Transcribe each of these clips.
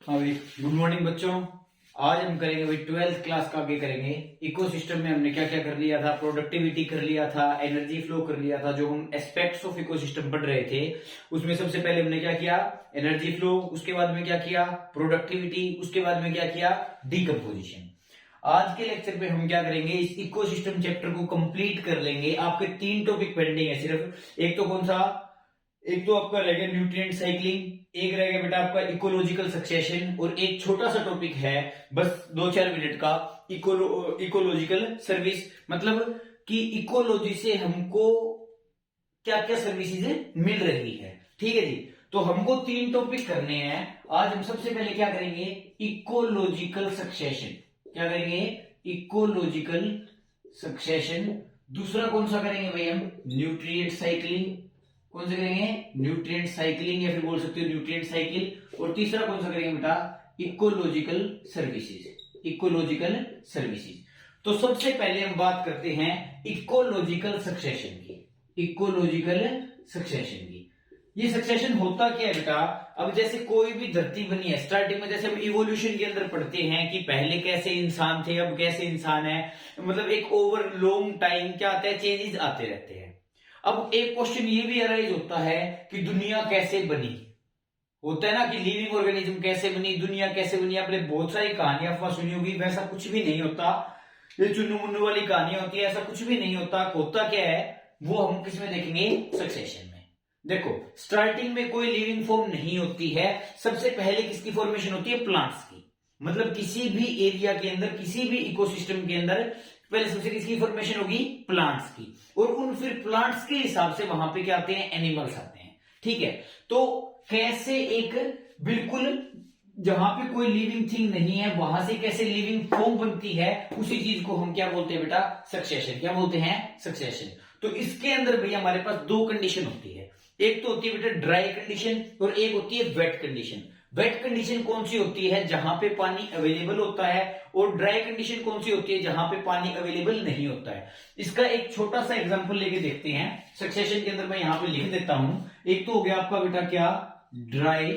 हाँ भाई, good morning बच्चों। आज हम करेंगे भाई 12th क्लास का आगे करेंगे। इकोसिस्टम में हमने क्या क्या कर लिया था, प्रोडक्टिविटी कर लिया था, एनर्जी फ्लो कर लिया था। जो हम एस्पेक्ट्स ऑफ इकोसिस्टम पढ़ रहे थे उसमें सबसे पहले हमने क्या किया, एनर्जी फ्लो, उसके बाद में क्या किया, प्रोडक्टिविटी, उसके बाद में क्या किया, डीकम्पोजिशन। आज के लेक्चर पे हम क्या करेंगे, इस इकोसिस्टम चैप्टर को कंप्लीट कर लेंगे। आपके 3 टॉपिक पेंडिंग है सिर्फ। एक तो कौन सा, एक तो आपका रहेगा न्यूट्रिएंट साइक्लिंग, एक रहेगा बेटा आपका इकोलॉजिकल सक्सेशन, और एक छोटा सा टॉपिक है बस 2-4 मिनट का, इकोलॉजिकल सर्विस। मतलब कि इकोलॉजी से हमको क्या क्या सर्विसेज मिल रही है। ठीक है जी। तो हमको 3 टॉपिक करने हैं आज। हम सबसे पहले क्या करेंगे, इकोलॉजिकल सक्सेशन। क्या करेंगे, इकोलॉजिकल सक्सेशन। दूसरा कौन सा करेंगे भाई हम, न्यूट्रिएंट साइक्लिंग। कौन सा करेंगे, न्यूट्रिएंट साइक्लिंग, या फिर बोल सकते हो न्यूट्रिएंट साइकिल। और तीसरा कौन सा करेंगे बेटा, इकोलॉजिकल सर्विसेज। Ecological services. तो सबसे पहले हम बात करते हैं इकोलॉजिकल सक्सेशन की। इकोलॉजिकल सक्सेशन की ये सक्सेशन होता क्या है बेटा। अब जैसे कोई भी धरती बनी है, स्टार्टिंग में जैसे हम इवोल्यूशन के अंदर पढ़ते हैं कि पहले कैसे इंसान थे, अब कैसे इंसान है। मतलब एक ओवर लॉन्ग टाइम क्या आता है, चेंजेस आते रहते हैं। अब एक क्वेश्चन ये भी अराइज होता है कि दुनिया कैसे बनी। होता है ना कि लिविंग ऑर्गेनिज्म कैसे बनी, दुनिया कैसे बनी। आपने बहुत सारी कहानियां अफवाह सुनी होगी, वैसा कुछ भी नहीं होता। ये चुन्नू मुन्नू वाली कहानियां होती है, ऐसा कुछ भी नहीं होता। होता क्या है वो हम किस में देखेंगे, सक्सेशन में। देखो, स्टार्टिंग में कोई लिविंग फॉर्म नहीं होती है। सबसे पहले किसकी फॉर्मेशन होती है, प्लांट्स की। मतलब किसी भी एरिया के अंदर, किसी भी इकोसिस्टम के अंदर पहले सबसे किसकी फॉर्मेशन होगी, प्लांट्स की। और उन फिर प्लांट्स के हिसाब से वहां पे क्या आते हैं, एनिमल्स आते हैं। ठीक है। तो कैसे एक बिल्कुल जहां पे कोई लिविंग थिंग नहीं है, वहां से कैसे लिविंग फॉर्म बनती है, उसी चीज को हम क्या बोलते हैं बेटा, सक्सेशन। क्या बोलते हैं, सक्सेशन। तो इसके अंदर भैया हमारे पास 2 कंडीशन होती है। एक तो होती है बेटा ड्राई कंडीशन, और एक होती है वेट कंडीशन। वेट कंडीशन कौन सी होती है, जहां पे पानी अवेलेबल होता है। और ड्राई कंडीशन कौन सी होती है, जहां पे पानी अवेलेबल नहीं होता है। इसका एक छोटा सा एग्जांपल लेके देखते हैं। सक्सेशन के अंदर मैं यहां पे लिख देता हूं। एक तो हो गया आपका बेटा क्या, ड्राई,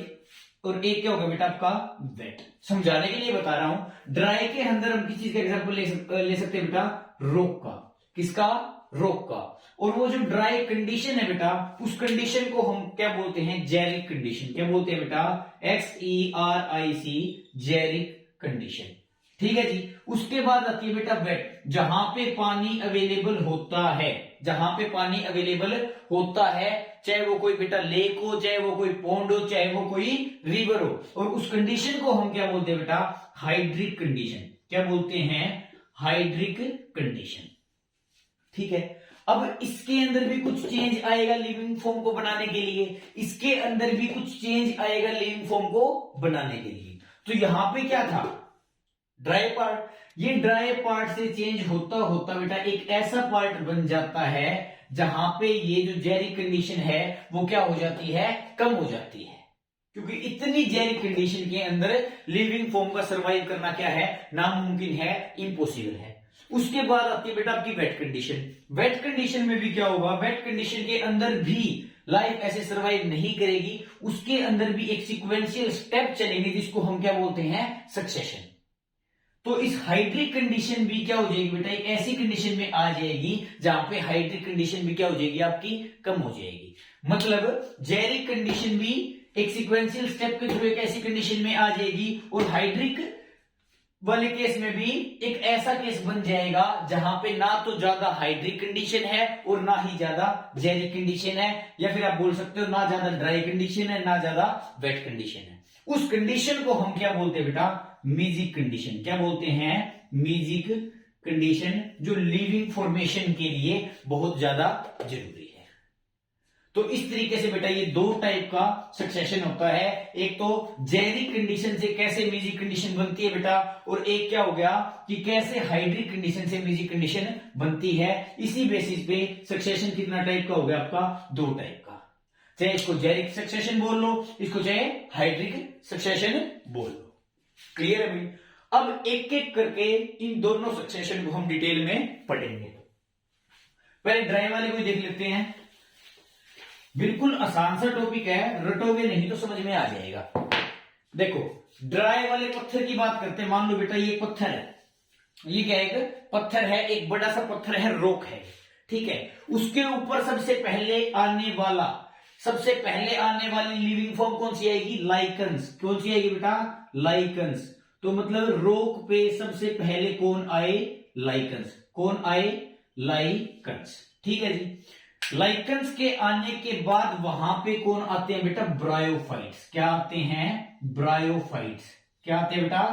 और एक क्या होगा बेटा आपका वेट। समझाने के लिए बता रहा हूं। ड्राई के अंदर हम किस चीज का एग्जांपल ले सकते हैं बेटा, रोक का। किसका, रोक का। और वो जो ड्राई कंडीशन है बेटा, उस कंडीशन को हम क्या बोलते हैं, जेरिक कंडीशन। क्या बोलते हैं बेटा, XERIC, जेरिक कंडीशन। ठीक है जी। उसके बाद आती है बेटा वेट, जहां पे पानी अवेलेबल होता है। जहां पे पानी अवेलेबल होता है, चाहे वो कोई बेटा लेक हो, चाहे वो कोई पॉन्ड हो, चाहे वो कोई रिवर हो। और उस कंडीशन को हम क्या बोलते हैं बेटा, हाइड्रिक कंडीशन। क्या बोलते हैं, हाइड्रिक कंडीशन। ठीक है। अब इसके अंदर भी कुछ चेंज आएगा लिविंग फॉर्म को बनाने के लिए। इसके अंदर भी कुछ चेंज आएगा लिविंग फॉर्म को बनाने के लिए। तो यहां पे क्या था, ड्राई पार्ट। ये ड्राई पार्ट से चेंज होता होता बेटा एक ऐसा पार्ट बन जाता है जहां पे ये जो जेरिक कंडीशन है वो क्या हो जाती है, कम हो जाती है। क्योंकि इतनी जेरिक कंडीशन के अंदर लिविंग फॉर्म का सरवाइव करना क्या है, नामुमकिन है, इम्पॉसिबल है। उसके बाद आती है बेटा आपकी वेट कंडीशन। वेट कंडीशन में भी क्या होगा, वेट कंडीशन के अंदर भी लाइफ ऐसे सरवाइव नहीं करेगी। उसके अंदर भी एक सीक्वेंशियल स्टेप चलेंगे जिसको हम क्या बोलते हैं, सक्सेशन। तो इस हाइड्रिक कंडीशन भी क्या हो जाएगी बेटा, एक ऐसी कंडीशन में आ जाएगी जहां पे हाइड्रिक कंडीशन भी क्या हो जाएगी, आपकी कम हो जाएगी। मतलब जेरिक कंडीशन भी एक सीक्वेंशियल स्टेप के थ्रू एक ऐसी कंडीशन में आ जाएगी, और हाइड्रिक वाले केस में भी एक ऐसा केस बन जाएगा जहां पे ना तो ज्यादा हाइड्रिक कंडीशन है और ना ही ज्यादा जेरिक कंडीशन है, या फिर आप बोल सकते हो ना ज्यादा ड्राई कंडीशन है ना ज्यादा वेट कंडीशन है। उस कंडीशन को हम क्या बोलते हैं बेटा, मीजिक कंडीशन। क्या बोलते हैं, मीजिक कंडीशन, जो लिविंग फॉर्मेशन के लिए बहुत ज्यादा जरूरी है। तो इस तरीके से बेटा ये 2 टाइप का सक्सेशन होता है। एक तो जेरिक कंडीशन से कैसे मीजिक कंडीशन बनती है बेटा, और एक क्या हो गया कि कैसे हाइड्रिक कंडीशन से मीजिक कंडीशन बनती है। इसी बेसिस पे सक्सेशन कितना टाइप का हो गया आपका, 2 टाइप का। चाहे इसको जेरिक सक्सेशन बोल लो, इसको चाहे हाइड्रिक सक्सेशन बोल लो। क्लियर है भाई। अब एक एक करके इन दोनों सक्सेशन को हम डिटेल में पढ़ेंगे। पहले ड्राई वाले को देख लेते हैं। बिल्कुल आसान सा टॉपिक है, रटोगे नहीं तो समझ में आ जाएगा। देखो ड्राई वाले पत्थर की बात करते हैं। मान लो बेटा ये पत्थर है, ये क्या है, एक पत्थर है, एक बड़ा सा पत्थर है, रॉक है, ठीक है। उसके ऊपर सबसे पहले आने वाली लिविंग फॉर्म कौन सी आएगी, लाइकन्स। कौन सी आएगी बेटा, लाइकन्स। तो मतलब रॉक पे सबसे पहले कौन आए, लाइकन्स। कौन आए, लाइकन्स, ठीक है जी। लाइकन्स के आने के बाद वहां पे कौन आते हैं बेटा, ब्रायोफाइट्स। क्या आते हैं, ब्रायोफाइट्स। क्या आते हैं बेटा,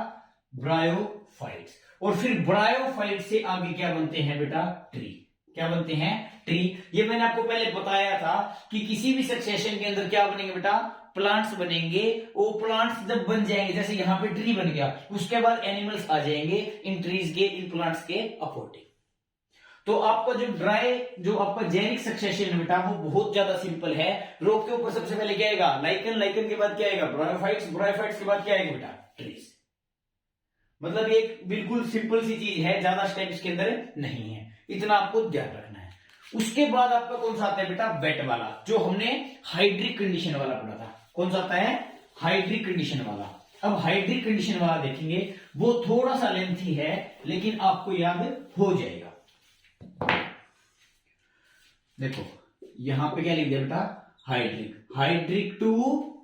ब्रायोफाइट्स। और फिर ब्रायोफाइट से आगे क्या बनते हैं बेटा, ट्री। क्या बनते हैं, ट्री। ये मैंने आपको पहले बताया था कि किसी भी सक्सेशन के अंदर क्या बनेंगे बेटा, प्लांट्स बनेंगे। वो प्लांट्स जब बन जाएंगे, जैसे यहां पे ट्री बन गया, उसके बाद एनिमल्स आ जाएंगे इन ट्रीज के, इन प्लांट्स के अकॉर्डिंग। तो आपका जो आपका जेनिक सक्सेशन है बेटा, वो बहुत ज्यादा सिंपल है। रॉक के ऊपर सबसे पहले क्या आएगा, लाइकन। लाइकन के बाद क्या आएगा, ब्रायोफाइट्स। ब्रायोफाइट्स के बाद क्या आएगा बेटा, ट्रीज। मतलब एक बिल्कुल सिंपल सी चीज है, ज्यादा स्टेप इसके अंदर नहीं है, इतना आपको ध्यान रखना है। उसके बाद आपका कौन सा आता है बेटा, वेट वाला, जो हमने हाइड्रिक कंडीशन वाला पढ़ा था। कौन सा आता है, हाइड्रिक कंडीशन वाला। अब हाइड्रिक कंडीशन वाला देखेंगे, वो थोड़ा सा लेंथी है, लेकिन आपको याद हो जाएगा। देखो यहां पे क्या लिख दिया बेटा, hydric. Hydric to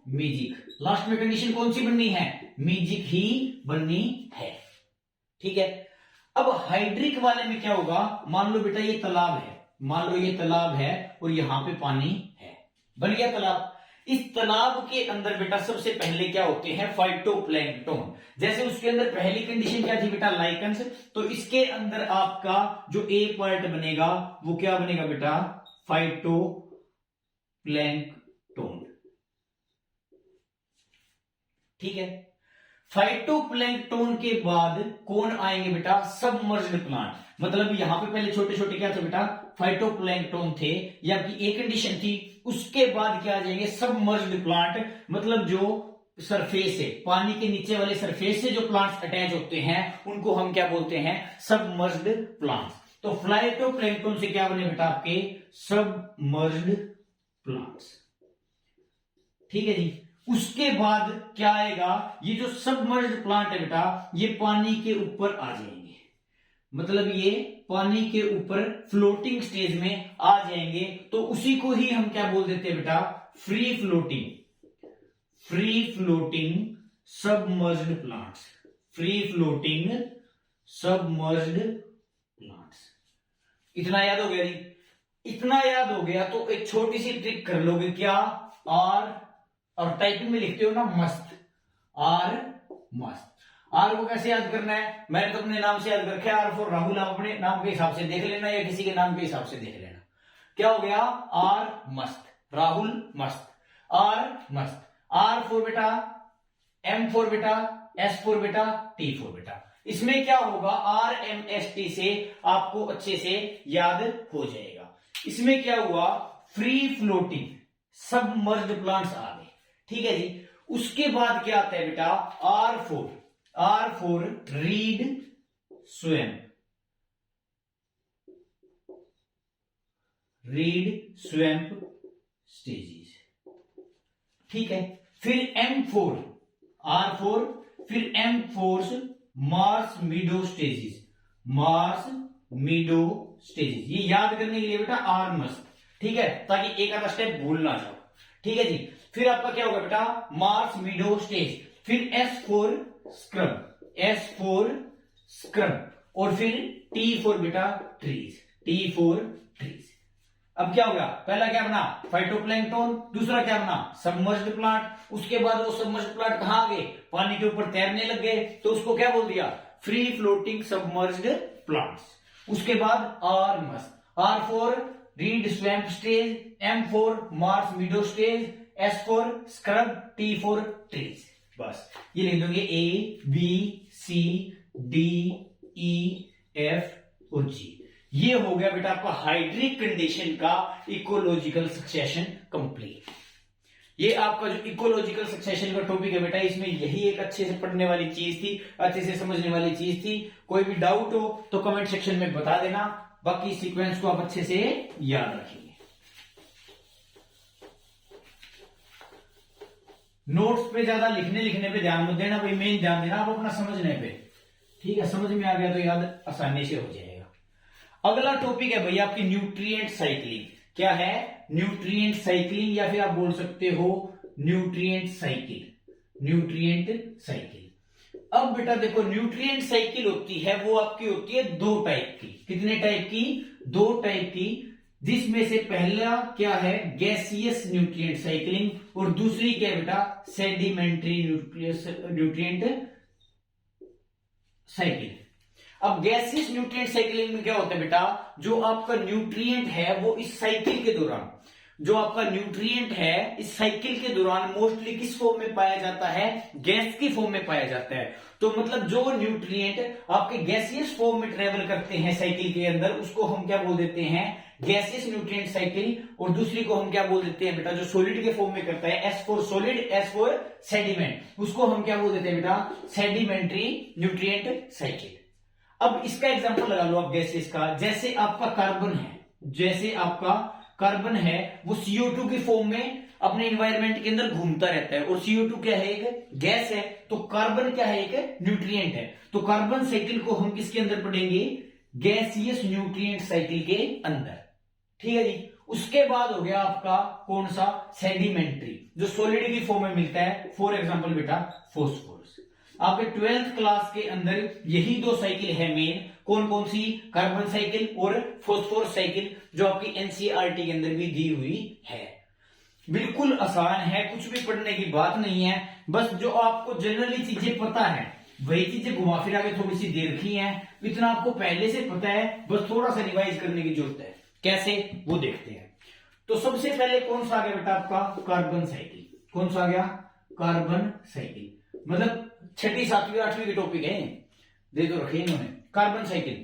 mesic, last में कंडीशन कौन सी बननी है, मीजिक ही बननी है, ठीक है। अब हाइड्रिक वाले में क्या होगा, मान लो बेटा ये तालाब है, मान लो ये तालाब है और यहां पे पानी है, बन गया तालाब। इस तालाब के अंदर बेटा सबसे पहले क्या होते हैं, फाइटोप्लैंक्टन। जैसे उसके अंदर पहली कंडीशन क्या थी बेटा, लाइकन्स। तो इसके अंदर आपका जो ए पार्ट बनेगा वो क्या बनेगा बेटा, फाइटोप्लैंक्टन, ठीक है। फाइटोप्लैंक्टन के बाद कौन आएंगे बेटा, सबमर्ज्ड प्लांट। मतलब यहां पे पहले छोटे छोटे क्या थे बेटा, फाइटोप्लैंक्टन थे, या आपकी एक कंडीशन थी। उसके बाद क्या आ जाएंगे, सबमर्ज्ड प्लांट। मतलब जो सरफेस से, पानी के नीचे वाले सरफेस से जो प्लांट्स अटैच होते हैं उनको हम क्या बोलते हैं, सबमर्ज्ड प्लांट्स। तो फाइटोप्लैंक्टन से क्या बने बेटा आपके, सबमर्ज्ड प्लांट्स, ठीक है जी। उसके बाद क्या आएगा, ये जो सबमर्ज्ड प्लांट है बेटा, ये पानी के ऊपर आ जाएंगे। मतलब ये पानी के ऊपर फ्लोटिंग स्टेज में आ जाएंगे। तो उसी को ही हम क्या बोल देते हैं बेटा, free floating submerged plants. Free floating submerged plants. इतना याद हो गया जी, इतना याद हो गया तो एक छोटी सी ट्रिक कर लोगे, क्या, और टाइपिंग में लिखते हो ना मस्त, आर मस्त। आर को कैसे याद करना है, मैंने तो अपने नाम से याद रखा है, आर फॉर राहुल। आप अपने नाम के हिसाब से देख लेना या किसी के नाम के हिसाब से देख लेना। क्या हो गया, आर मस्त, राहुल मस्त, आर मस्त। आर फॉर बेटा, एम फॉर बेटा, एस फॉर बेटा, टी फॉर बेटा। इसमें क्या होगा, आर एम एस टी से आपको अच्छे से याद हो जाएगा। इसमें क्या हुआ, फ्री फ्लोटिंग सबमर्ज्ड प्लांट्स आ गए, ठीक है जी। उसके बाद क्या आता है बेटा, R four reed swamp. Reed swamp stages, ठीक है। फिर M4, R4, फिर M4 marsh meadow stages. Marsh meadow stages, ये याद करने के लिए बेटा आर मस्ट, ठीक है, ताकि एक आधा स्टेप भूल ना जाओ, ठीक है जी। फिर आपका क्या होगा बेटा, मार्स मीडो स्टेज। फिर S4 स्क्रब, S4 स्क्रब, और फिर T4 बेटा ट्रीज, T4 ट्रीज। अब क्या होगा, पहला क्या बना, फाइटोप्लैंक्टन, दूसरा क्या बना, सबमर्ज्ड प्लांट। उसके बाद वो सबमर्ज्ड प्लांट कहां आ गए, पानी के ऊपर तैरने लग गए, तो उसको क्या बोल दिया, फ्री फ्लोटिंग सबमर्ज्ड प्लांट्स। उसके बाद R must, R4 reed swamp stage, M4 marsh meadow stage, S4 scrub, T4 trees. बस ये लिख दोगे A B C D E F और G। ये हो गया बेटा आपका हाइड्रिक कंडीशन का इकोलॉजिकल सक्सेशन कंप्लीट। ये आपका जो इकोलॉजिकल सक्सेशन का टॉपिक है बेटा, इसमें यही एक अच्छे से पढ़ने वाली चीज थी, अच्छे से समझने वाली चीज थी। कोई भी डाउट हो तो कमेंट सेक्शन में बता देना, बाकी सीक्वेंस को आप अच्छे से याद रखेंगे। नोट्स पे ज्यादा लिखने पे ध्यान मत देना भाई, मेन ध्यान देना आप अपना समझने पे। ठीक है, समझ में आ गया तो याद आसानी से हो जाएगा। अगला टॉपिक है भैया आपकी न्यूट्रिएंट साइक्लिंग। क्या है? न्यूट्रिएंट साइक्लिंग, या फिर आप बोल सकते हो न्यूट्रिएंट साइकिल। Nutrient cycle. अब बेटा देखो, न्यूट्रिएंट साइकिल होती है वो आपकी होती है दो टाइप की। कितने टाइप की? दो टाइप की, जिसमें से पहला क्या है? गैसियस न्यूट्रिएंट साइक्लिंग, और दूसरी क्या है बेटा? Sedimentary nutrient cycle. अब गैसियस न्यूट्रिएंट साइक्लिंग में क्या होता है बेटा? जो आपका न्यूट्रिएंट है वो इस साइकिल के दौरान, जो आपका न्यूट्रिएंट है इस साइकिल के दौरान मोस्टली किस फॉर्म में पाया जाता है? गैस की फॉर्म में पाया जाता है। तो मतलब जो न्यूट्रिएंट आपके गैसियस फॉर्म में ट्रेवल करते हैं साइकिल के अंदर, उसको हम क्या बोल देते हैं? Gaseous nutrient cycle. और दूसरी को हम क्या बोल देते हैं बेटा? जो सॉलिड के फॉर्म में करता है, S for solid, S for sediment, उसको हम क्या बोल देते हैं बेटा? Sedimentary nutrient cycle. अब इसका एग्जांपल लगा लो आप गैसेस का। जैसे आपका कार्बन है, जैसे आपका कार्बन है वो CO2 की फॉर्म में अपने एनवायरनमेंट के अंदर घूमता रहता है, और CO2 क्या है? एक गैस है। तो कार्बन क्या है? एक न्यूट्रिएंट है। तो कार्बन साइकिल को हम किसके अंदर पढ़ेंगे? गैसियस न्यूट्रिएंट साइकिल के अंदर। ठीक है जी। उसके बाद हो गया आपका कौन सा? सेडिमेंट्री, जो सॉलिड की फॉर्म में मिलता है। फॉर एग्जांपल बेटा फॉस्फोरस। आपके 12th क्लास के अंदर यही दो साइकिल है मेन। कौन कौन सी? कार्बन साइकिल और फॉस्फोरस साइकिल, जो आपकी एनसीईआरटी के अंदर भी दी हुई है। बिल्कुल आसान है, कुछ भी पढ़ने की बात नहीं है। बस जो आपको जनरली चीजें पता है वही चीजें घुमा फिरा के थोड़ी सी दे रखी हैं। इतना आपको पहले से पता है, बस थोड़ा सा रिवाइज करने की जरूरत है। कैसे? वो देखते हैं। तो सबसे पहले कौन सा आ गया बेटा? आपका कार्बन साइकिल। कौन सा आ गया? Carbon cycle. मतलब 6ठी 7वीं 8वीं के टॉपिक है, दे तो रखे इन्होंने। Carbon cycle.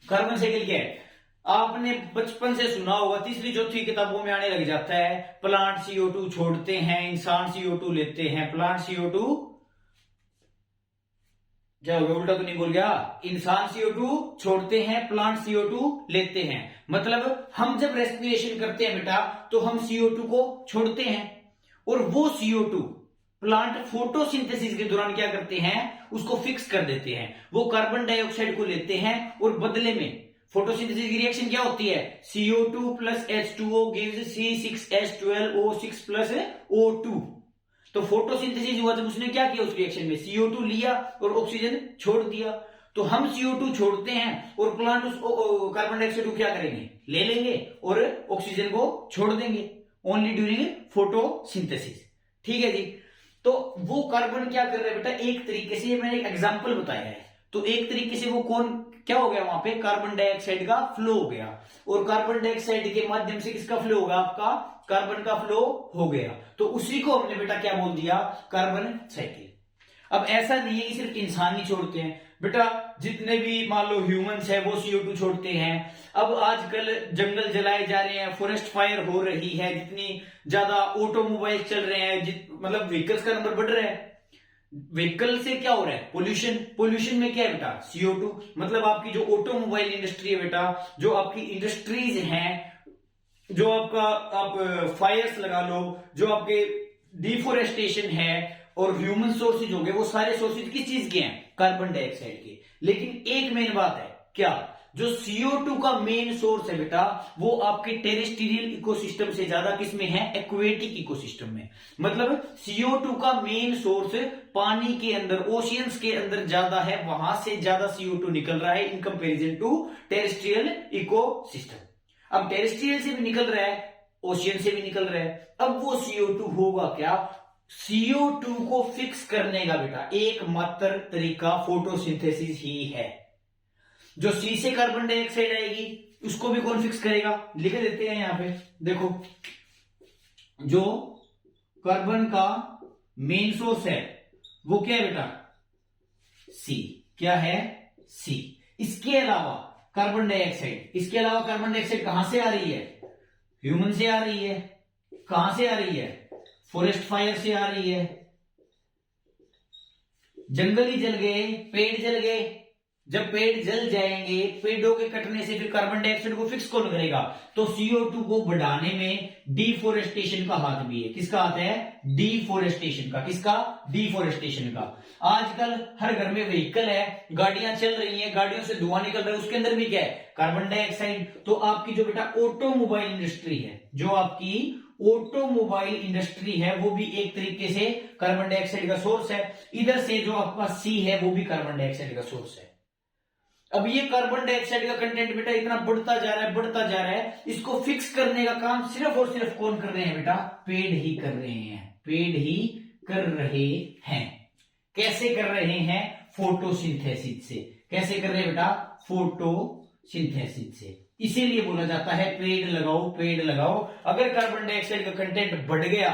कार्बन साइकिल क्या है? आपने बचपन से सुना होगा, तीसरी चौथी किताबों में आने लग जाता है। प्लांट CO2 छोड़ते हैं, इंसान CO2 लेते हैं। प्लांट CO2 क्या हो गया? उल्टा तो नहीं बोल गया? इंसान CO2 छोड़ते हैं, प्लांट CO2 लेते हैं। मतलब हम जब रेस्पिरेशन करते हैं बेटा, तो हम CO2 को छोड़ते हैं, और वो CO2 प्लांट फोटोसिंथेसिस के दौरान क्या करते हैं? उसको फिक्स कर देते हैं। वो कार्बन डाइऑक्साइड को लेते हैं, और बदले में फोटोसिंथेसिस की रिएक्शन क्या होती है? CO2 plus H2O gives C6H12O6 plus O2। तो फोटोसिंथेसिस हुआ जब उसने क्या किया? उस रिएक्शन में CO2 लिया और ऑक्सीजन छोड़ दिया। तो हम CO2 छोड़ते हैं, और प्लांट उसको कार्बन डाइऑक्साइड को क्या करेंगे? ले लेंगे, और ऑक्सीजन को छोड़ देंगे, ओनली ड्यूरिंग फोटोसिंथेसिस। ठीक है जी। तो वो कार्बन क्या कर रहा है बेटा? एक तरीके से, ये मैंने एक एग्जांपल बताया है, तो एक तरीके से वो कौन क्या हो गया? वहां पे कार्बन डाइऑक्साइड का फ्लो हो गया, और कार्बन डाइऑक्साइड के माध्यम से किसका फ्लो होगा? आपका कार्बन का फ्लो हो गया। तो उसी को हमने बेटा क्या बोल दिया? Carbon cycle. अब ऐसा नहीं है कि सिर्फ इंसान ही छोड़ते हैं बेटा, जितने भी मान लो ह्यूमंस है वो CO2 छोड़ते हैं। अब आजकल जंगल जलाए जा रहे हैं, फॉरेस्ट फायर हो रही है, जितनी ज्यादा ऑटोमोबाइल चल रहे हैं, मतलब व्हीकल्स का नंबर बढ़ रहा है। व्हीकल से क्या हो रहा है? पोल्यूशन। पोल्यूशन में क्या है बेटा? CO2। मतलब आपकी जो ऑटोमोबाइल इंडस्ट्री है बेटा, जो आपकी इंडस्ट्रीज हैं, जो आपका आप फायर्स लगा लो, जो आपके डिफोरेस्टेशन है, और ह्यूमन सोर्सेज हो गए, वो सारे सोर्सेज किस चीज के हैं? कार्बन डाइऑक्साइड के। लेकिन एक मेन बात है, क्या? जो CO2 का मेन सोर्स है बेटा, वो आपके टेरेस्ट्रियल इकोसिस्टम से ज्यादा किसमें है? एक्वेटिक इकोसिस्टम में। मतलब CO2 का मेन सोर्स पानी के अंदर, ओशियंस के अंदर ज्यादा है, वहां से ज्यादा CO2 निकल रहा है in comparison to terrestrial ecosystem. अब टेरेस्ट्रियल से भी निकल रहा है, ओशियन से भी निकल रहा है। अब वो CO2 होगा क्या? CO2 को फिक्स करने का बेटा एकमात्र तरीका फोटोसिंथेसिस ही है। जो C से कार्बन डाइऑक्साइड आएगी, उसको भी कौन फिक्स करेगा? लिख देते हैं यहां पे, देखो। जो कार्बन का मेन सोर्स है वो क्या है बेटा? C। क्या है? C। इसके अलावा कार्बन डाइऑक्साइड, इसके अलावा कार्बन डाइऑक्साइड कहां से आ रही है? ह्यूमन से आ रही है। कहां से आ रही है? फॉरेस्ट फायर से आ रही है। जंगल ही जल गए, पेड़ जल गए, जब पेड़ जल जाएंगे, पेड़ों के कटने से फिर कार्बन डाइऑक्साइड को फिक्स कौन करेगा? तो CO2 को बढ़ाने में डिफोरेस्टेशन का हाथ भी है। किसका हाथ है? डिफोरेस्टेशन का। किसका? डिफोरेस्टेशन का। आजकल हर घर में व्हीकल है, गाड़ियां चल रही हैं, गाड़ियों से धुआं निकल रहा है, उसके अंदर भी क्या है? Carbon dioxide. तो आपकी जो बेटा ऑटोमोबाइल इंडस्ट्री है, जो आपकी ऑटोमोबाइल इंडस्ट्री है, वो भी एक तरीके से कार्बन डाइऑक्साइड का सोर्स है। इधर से जो आपका सी है वो भी कार्बन डाइऑक्साइड का सोर्स है। अब ये कार्बन डाइऑक्साइड का कंटेंट बेटा इतना बढ़ता जा रहा है, बढ़ता जा रहा है, इसको फिक्स करने का काम सिर्फ और सिर्फ कौन कर रहे हैं बेटा? पेड़ ही कर रहे हैं। पेड़ ही कर रहे हैं। कैसे कर रहे हैं? फोटोसिंथेसिस से। कैसे कर रहे हैं बेटा? फोटोसिंथेसिस से। इसीलिए बोला जाता है पेड़ लगाओ, पेड़ लगाओ। अगर कार्बन डाइऑक्साइड का कंटेंट बढ़ गया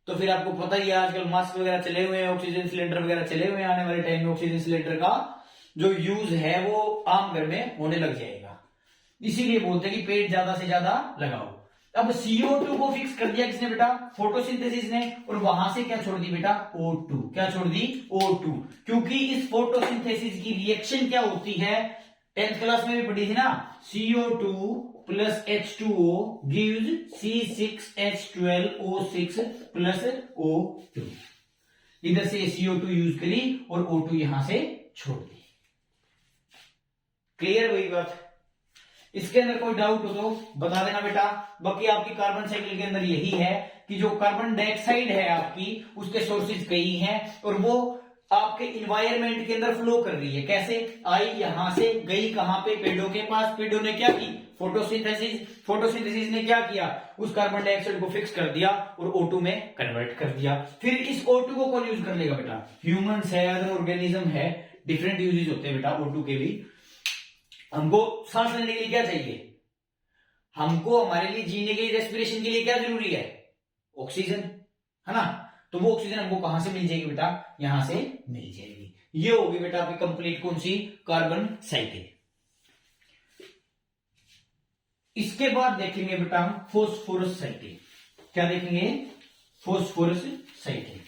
तो फिर आपको पता ही है, आजकल मास्क वगैरह चले हुए हैं, ऑक्सीजन सिलेंडर वगैरह चले हुए हैं, आने वाले टाइम में ऑक्सीजन सिलेंडर का जो यूज है वो आम घर में होने लग जाएगा। इसीलिए बोलते हैं कि पेड़ ज्यादा से ज्यादा लगाओ। अब CO2 को फिक्स कर दिया किसने बेटा? फोटोसिंथेसिस ने। और वहां से क्या छोड़ दी बेटा? O2। क्या छोड़ दी? O2। क्योंकि इस फोटोसिंथेसिस की रिएक्शन क्या होती है? 10th क्लास में भी पढ़ी थी ना, CO2 plus H2O gives C6H12O6 plus O2। इधर से CO2 यूज करी और O2 यहां से छोड़ दी। क्लियर वही बात? इसके अंदर कोई डाउट हो तो बता देना बेटा। बाकी आपकी कार्बन साइकिल के अंदर यही है कि जो कार्बन डाइऑक्साइड है आपकी, उसके सोर्सेज कई हैं और वो आपके इन्वायरमेंट के अंदर फ्लो कर रही है। कैसे आई? यहां से गई कहां पे? पेड़ों के पास। पेड़ों ने क्या की? फोटोसिंथेसिस। फोटोसिंथेसिस ने क्या किया? उस कार्बन डाइऑक्साइड को फिक्स कर दिया और O2 में कन्वर्ट कर दिया। फिर इस O2 को कौन यूज कर लेगा बेटा? ह्यूमंस है, अदर ऑर्गेनिज्म है, डिफरेंट यूजेज होते हैं बेटा O2 के भी। हमको सांस लेने के लिए क्या चाहिए? हमको हमारे लिए जीने के लिए, रेस्पिरेशन के लिए क्या जरूरी है? ऑक्सीजन, है ना? तो वो ऑक्सीजन हमको कहां से मिल जाएगी बेटा? यहां से मिल जाएगी। ये होगी बेटा आपकी कंप्लीट कौन सी? Carbon cycle. इसके बाद देखेंगे बेटा हम फॉस्फोरस साइकिल। क्या देखेंगे? Phosphorus cycle.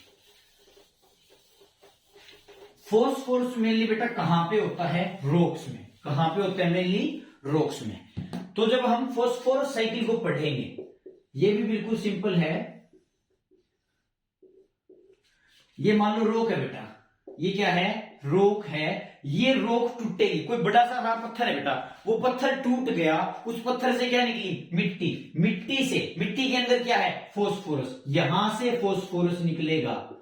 फॉस्फोरस मेनली बेटा कहां पे होता है? रॉक्स में। कहां पे होता है? मेनली रॉक्स में। तो जब हम फॉस्फोरस साइकिल को पढ़ेंगे, ये भी बिल्कुल सिंपल है। ये मान लो रॉक है बेटा, ये क्या है? रॉक है। ये रॉक टूटेगी, कोई बड़ा सा बड़ा पत्थर है बेटा, वो पत्थर टूट गया, उस पत्थर से क्या निकली? मिट्टी। मिट्टी से, मिट्टी के अंदर क्या है? फॉस्फोरस। यहां से फॉस्फोरस निकलेगा।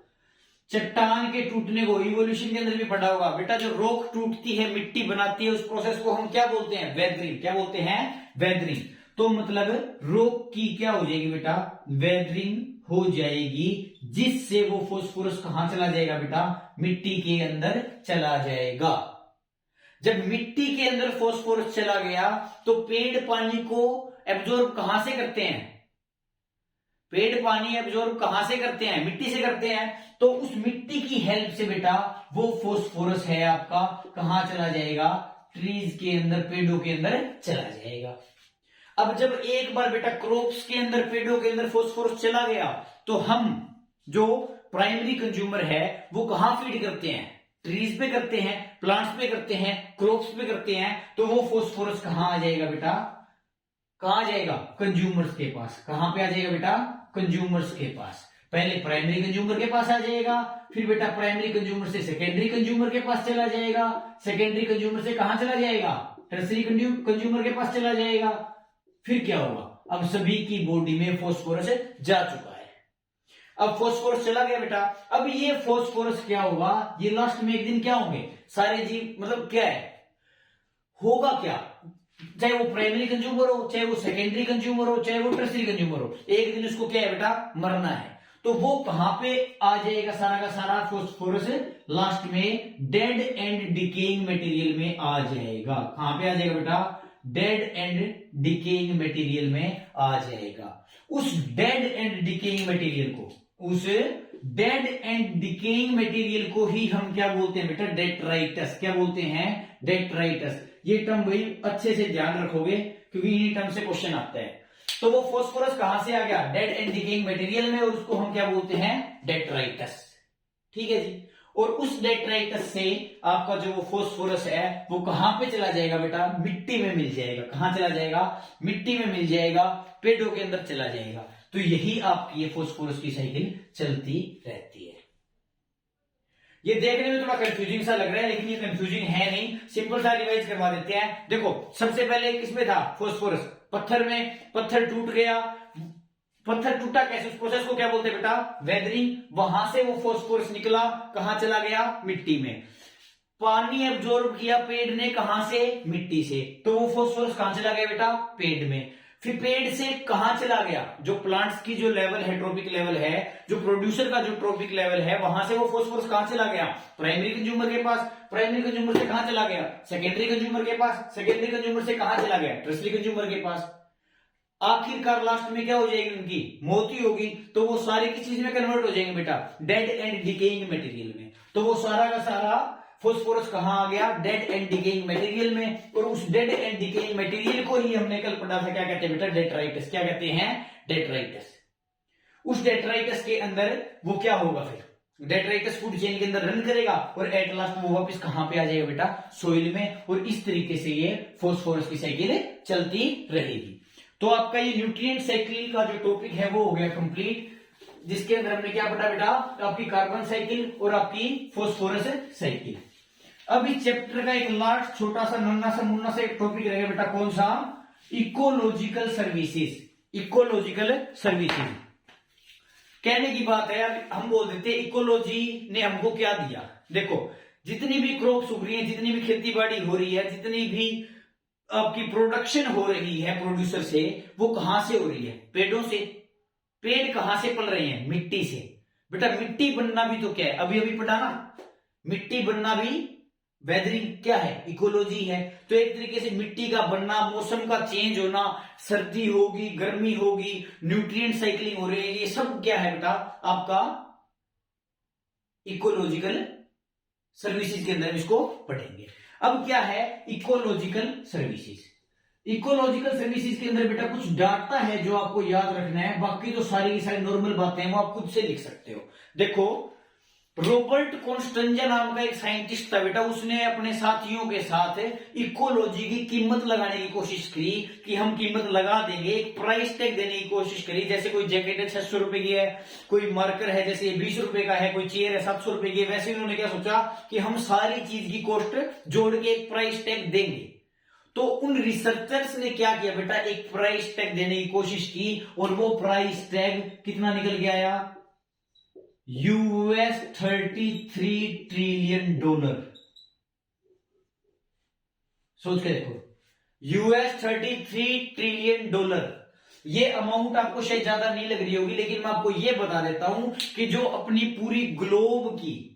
चट्टान के टूटने को इवोल्यूशन के अंदर भी पढ़ा होगा बेटा। जो रॉक टूटती है, मिट्टी बनाती है, उस प्रोसेस को हम क्या बोलते हैं? वेदरिंग। क्या बोलते हैं? वेदरिंग। तो मतलब रॉक की क्या हो जाएगी बेटा? वेदरिंग हो जाएगी, जिससे वो फॉस्फोरस कहां चला जाएगा बेटा? मिट्टी के अंदर चला जाएगा। जब मिट्टी के अंदर फॉस्फोरस चला गया तो पेड़ पानी को एब्जॉर्ब कहां से करते हैं? पेड़ पानी एब्जॉर्ब कहां से करते हैं? मिट्टी से करते हैं। तो उस मिट्टी की हेल्प से बेटा वो फॉस्फोरस है आपका कहां चला जाएगा? ट्रीज के अंदर, पेड़ों के अंदर चला जाएगा। अब जब एक बार बेटा क्रॉप्स के अंदर, पेड़ों के अंदर फॉस्फोरस चला गया तो हम जो प्राइमरी कंज्यूमर है वो कहां फीड करते हैं? ट्रीज पे करते हैं, प्लांट्स पे करते हैं, क्रॉप्स पे करते हैं। तो वो फॉस्फोरस कहां आ जाएगा बेटा? कहां आ जाएगा? कंज्यूमर्स के पास। कहां पे आ जाएगा बेटा? कंज्यूमर्स के पास। पहले प्राइमरी कंज्यूमर के पास आ जाएगा, फिर बेटा प्राइमरी कंज्यूमर से सेकेंडरी कंज्यूमर के पास चला जाएगा, सेकेंडरी कंज्यूमर से कहां चला जाएगा? टर्सरी कंज्यूमर के पास चला जाएगा। फिर क्या होगा? अब सभी की बॉडी में फॉस्फोरस जा चुका है। अब फॉस्फोरस चला गया बेटा। अब ये फॉस्फोरस क्या होगा? ये लास्ट में एक दिन क्या होंगे? सारे जीव, मतलब क्या है, होगा क्या? चाहे वो प्राइमरी कंज्यूमर हो, चाहे वो सेकेंडरी कंज्यूमर हो, चाहे वो टर्सरी कंज्यूमर हो, एक दिन उसको क्या है बेटा? मरना है। तो वो कहां पे आ जाएगा? सारा का सारा फॉस्फोरस लास्ट में डेड एंड डिकेइंग मटेरियल में आ जाएगा। कहां पे आ जाएगा बेटा? डेड एंड डिकेइंग मटेरियल में आ जाएगा। उस डेड एंड डिकेइंग मटेरियल को, उस डेड एंड डिकेइंग मटेरियल को ही हम क्या बोलते हैं बेटा? डेट्राइटस। क्या बोलते हैं? डेट्राइटस। ये टर्म भाई अच्छे से ध्यान रखोगे क्योंकि इन्हीं टर्म से क्वेश्चन आता है। तो वो फॉस्फोरस कहां से आ गया? डेड एंड डिकेइंग मटेरियल में, और उसको हम क्या बोलते हैं? डेट्राइटस। ठीक है जी। और उस डेट्राइटस से आपका जो वो फोस्फोरस है वो कहां पे चला जाएगा बेटा, मिट्टी में मिल जाएगा। कहां चला जाएगा, मिट्टी में मिल जाएगा, पेड़ों के अंदर चला जाएगा। तो यही आपकी ये फोस्फोरस की साइकिल चलती रहती है। ये देखने में थोड़ा कंफ्यूजिंग सा लग रहा है, लेकिन ये कंफ्यूजिंग है नहीं, सिंपल सा रिवाइज करवा देते हैं। देखो सबसे पहले किसमें था, फोस्फोरस, पत्थर में, पत्थर टूट गया, पत्थर टूटा कैसे, उस प्रोसेस को क्या बोलते हैं बेटा, वेदरिंग। वहां से वो फोस्फोरस निकला, कहां चला गया, मिट्टी में। पानी एब्जॉर्ब किया पेड़ ने, कहां से, मिट्टी से, तो वो फोस्फोरस कहां चला गया बेटा, पेड़ में। फिर पेड़ से कहां चला गया, जो प्लांट्स की जो लेवल है, ट्रॉपिक लेवल है, जो प्रोड्यूसर का जो ट्रॉपिक लेवल है, वहां से वो फोस्फोरस कहां चला गया, प्राइमरी कंज्यूमर के पास। प्राइमरी कंज्यूमर से कहां चला गया, सेकेंडरी कंज्यूमर के पास। सेकेंडरी कंज्यूमर से कहां चला गया, टर्शरी कंज्यूमर के पास। आखिरकार लास्ट में क्या हो जाएगी, उनकी मौत ही होगी। तो वो सारी की चीज में कन्वर्ट हो जाएंगे बेटा, डेड एंड डिकेइंग मटेरियल में। तो वो सारा का सारा फोस्फोरस कहां आ गया, डेड एंड डिकेइंग मटेरियल में। और उस डेड एंड डिकेइंग मटेरियल को ही हमने कल पढ़ा था, क्या कहते हैं बेटा, डेट्राइटस। क्या कहते हैं, डेट्राइटस। उस डेट्राइटस के अंदर वो क्या होगा, फिर डेट्राइटस फूड चेन के अंदर रन करेगा और एट लास्ट वो वापस कहां पे आ जाएगा बेटा, सोइल में। और इस तरीके से ये फोस्फोरस की साइकिल चलती रहेगी। तो आपका ये न्यूट्रिएंट साइकिल का जो टॉपिक है वो हो गया कंप्लीट, जिसके अंदर हमने क्या पढ़ा बेटा, आपकी कार्बन साइकिल और आपकी फोस्फोरस साइकिल। अब इस चैप्टर का एक लास्ट छोटा सा नन्ना सा मुन्ना सा एक टॉपिक रहेगा बेटा, कौन सा, इकोलॉजिकल सर्विसेज। इकोलॉजिकल सर्विसेज कहने की बात है, हम बोल देते हैं इकोलॉजी ने हमको क्या दिया। देखो जितनी भी क्रॉप्स उग रही है, जितनी भी खेती बाड़ी हो रही है, जितनी भी आपकी प्रोडक्शन हो रही है प्रोड्यूसर से, वो कहां से हो रही है, पेड़ों से। पेड़ कहां से पल रहे हैं, मिट्टी से। बेटा मिट्टी बनना भी तो क्या है, अभी अभी पढ़ा ना, मिट्टी बनना भी वेदरिंग क्या है, इकोलॉजी है। तो एक तरीके से मिट्टी का बनना, मौसम का चेंज होना, सर्दी होगी, गर्मी होगी, न्यूट्रिएंट साइकिलिंग हो रही है, ये सब क्या है बेटा, आपका इकोलॉजिकल सर्विसेज के अंदर इसको पढ़ेंगे। अब क्या है इकोलॉजिकल सर्विसेज। इकोलॉजिकल सर्विसेज के अंदर बेटा कुछ डाटा है जो आपको याद रखना है, बाकी तो सारी की सारी नॉर्मल बातें हैं वो आप खुद से लिख सकते हो। देखो रॉबर्ट कॉन्स्टेंजा नाम का एक साइंटिस्ट था बेटा, उसने अपने साथियों के साथ इकोलॉजी की कीमत लगाने की कोशिश की कि हम कीमत लगा देंगे, एक प्राइस टैग देने की कोशिश करी। जैसे कोई जैकेट है 600 रुपए की है, कोई मार्कर है जैसे 20 रुपए का है, कोई चेयर है 700 रुपए की है, वैसे उन्होंने क्या सोचा कि हम सारी चीज की कॉस्ट जोड़ के एक प्राइस टैग देंगे। तो उन रिसर्चर्स ने क्या किया बेटा, एक प्राइस टैग देने की कोशिश की और वो प्राइस टैग कितना निकल के आया, $33 ट्रिलियन। सोच के देखो, $33 ट्रिलियन। ये अमाउंट आपको शायद ज्यादा नहीं लग रही होगी, लेकिन मैं आपको ये बता देता हूं कि जो अपनी पूरी ग्लोब की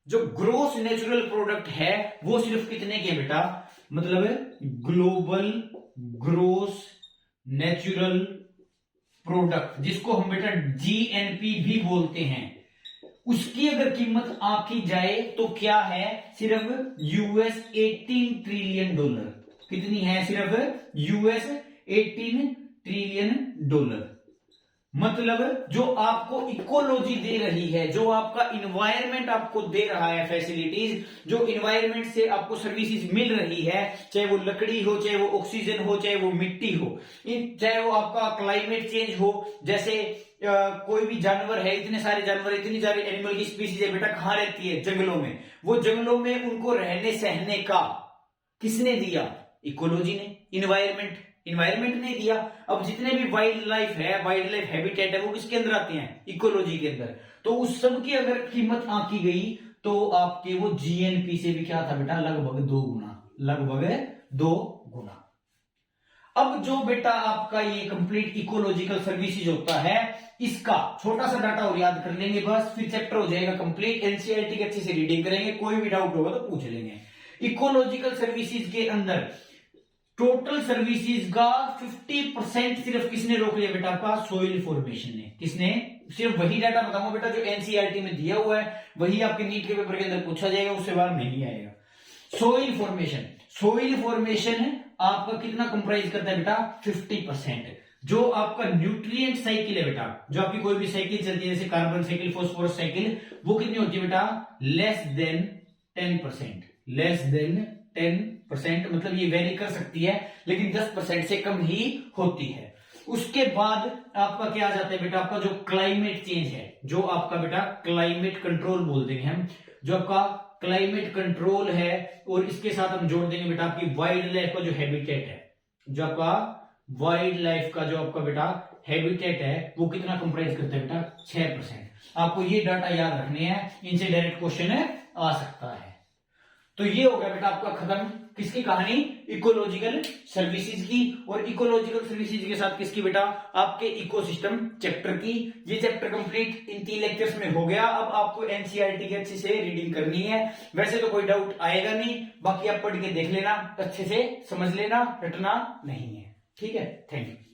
जो ग्रोस नेचुरल प्रोडक्ट है वो सिर्फ कितने के बेटा, मतलब ग्लोबल ग्रोस नेचुरल प्रोडक्ट, जिसको हम बेटा जीएनपी भी बोलते हैं, उसकी अगर कीमत आंकी जाए तो क्या है, सिर्फ $18 ट्रिलियन। कितनी है, सिर्फ $18 ट्रिलियन। मतलब जो आपको इकोलॉजी दे रही है, जो आपका इन्वायरमेंट आपको दे रहा है फैसिलिटीज, जो इन्वायरमेंट से आपको सर्विसेज मिल रही है, चाहे वो लकड़ी हो, चाहे वो ऑक्सीजन हो, चाहे वो मिट्टी हो, चाहे वो आपका क्लाइमेट चेंज हो, जैसे कोई भी जानवर है, इतने सारे जानवर, इतनी सारी एनिमल की स्पीसीज है बेटा, कहां रहती है, जंगलों में। वो जंगलों में उनको रहने सहने का किसने दिया, इकोलॉजी ने, इन्वायरमेंट ने दिया। अब जितने भी वाइल्ड लाइफ है, वाइल्ड लाइफ हैबिटेट है, वो किसके अंदर आते हैं, इकोलॉजी के अंदर। तो उस सब की अगर कीमत आंकी गई तो आपके वो जीएनपी से भी क्या था बेटा, लगभग 2 गुना। अब जो बेटा आपका ये कंप्लीट इकोलॉजिकल सर्विसेज होता है, इसका छोटा सा डाटा और याद कर लेंगे बस, फिर चैप्टर हो जाएगा कंप्लीट। एनसीईआरटी की अच्छे से रीडिंग करेंगे, कोई भी डाउट होगा तो पूछ लेंगे। इकोलॉजिकल सर्विसेज के अंदर टोटल सर्विसेज का 50% सिर्फ किसने रोक लिया बेटा, आपका सॉइल फॉर्मेशन ने। किसने, सिर्फ वही डाटा बताऊंगा बेटा जो एनसीईआरटी में दिया हुआ है, वही आपके नीट के पेपर के अंदर पूछा जाएगा, उससे बाहर नहीं आएगा। सॉइल फॉर्मेशन आपका कितना कंप्राइज करता है बेटा, 50%। जो आपका न्यूट्रिएंट साइकिल है बेटा, जो आपकी कोई भी साइकिल चलती है जैसे कार्बन साइकिल, फास्फोरस साइकिल, वो कितनी होती है बेटा, लेस देन 10%, लेस देन 10%, मतलब ये वेरी कर सकती है लेकिन 10% से कम ही होती है। उसके बाद आपका क्या आ जाता है बेटा, आपका जो क्लाइमेट चेंज है, जो आपका बेटा क्लाइमेट कंट्रोल बोल देंगे हम, जो आपका क्लाइमेट कंट्रोल है, और इसके साथ हम जोड़ देंगे बेटा आपकी वाइल्ड लाइफ का जो हैबिटेट है, जो आपका वाइल्ड लाइफ का जो आपका बेटा हैबिटेट है वो कितना कंप्राइज करता है बेटा, 6%। आपको ये डाटा याद रखने हैं, इनसे डायरेक्ट क्वेश्चन आ सकता है। तो ये हो गया बेटा आपका खत्म किसकी कहानी, इकोलॉजिकल सर्विसेज की। और इकोलॉजिकल सर्विसेज के साथ किसकी बेटा, आपके इकोसिस्टम चैप्टर की। ये चैप्टर कंप्लीट इन 3 लेक्चर्स में हो गया। अब आपको एनसीईआरटी की अच्छे से रीडिंग करनी है, वैसे तो कोई डाउट आएगा नहीं, बाकी आप पढ़ के देख लेना, अच्छे से समझ लेना, रटना नहीं है, ठीक है। Thank you.